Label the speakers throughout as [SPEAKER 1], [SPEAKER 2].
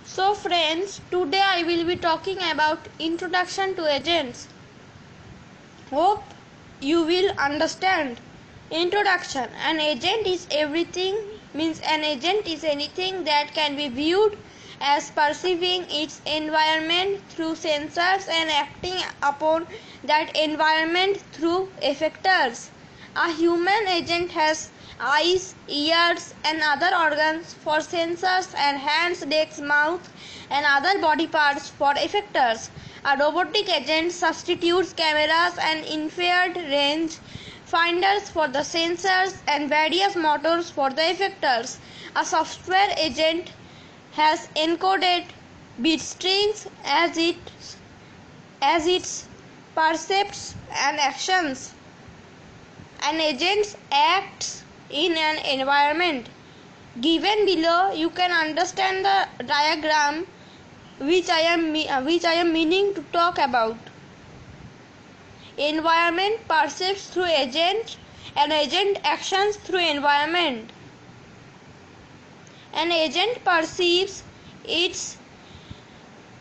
[SPEAKER 1] So friends, today I will be talking about introduction to agents. Hope you will understand. Introduction. An agent is everything means an agent is anything that can be viewed as perceiving its environment through sensors and acting upon that environment through effectors. A human agent has eyes, ears and other organs for sensors and hands, legs, mouth and other body parts for effectors. A robotic agent substitutes cameras and infrared range finders for the sensors and various motors for the effectors. A software agent has encoded bit strings as its percepts and actions. An agent acts in an environment. Given below, you can understand the diagram which I am meaning to talk about. Environment perceives through agent and agent actions through environment. An agent perceives its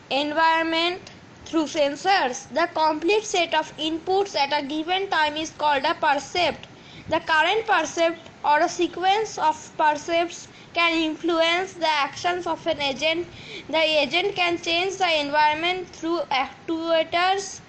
[SPEAKER 1] environment through sensors. The complete set of inputs at a given time is called a percept. The current percept or a sequence of percepts can influence the actions of an agent. The agent can change the environment through actuators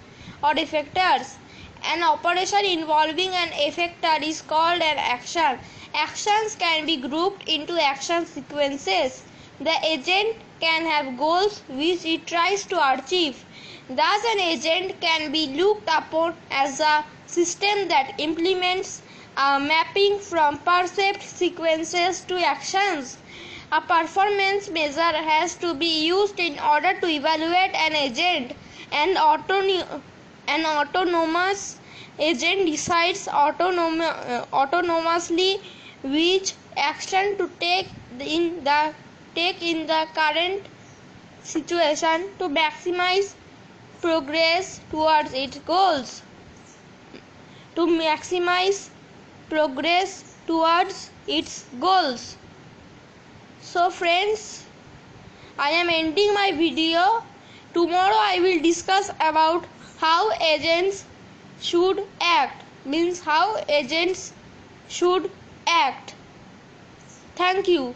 [SPEAKER 1] or effectors. An operation involving an effector is called an action. Actions can be grouped into action sequences. The agent can have goals which it tries to achieve. Thus, an agent can be looked upon as a system that implements a mapping from perceived sequences to actions. A performance measure has to be used in order to evaluate an agent. An autonomous agent decides autonomously which action to take in the current situation to maximize progress towards its goals. To maximize progress towards its goals. So friends, I am ending my video. Tomorrow I will discuss about how agents should act, means how agents should act. Thank you.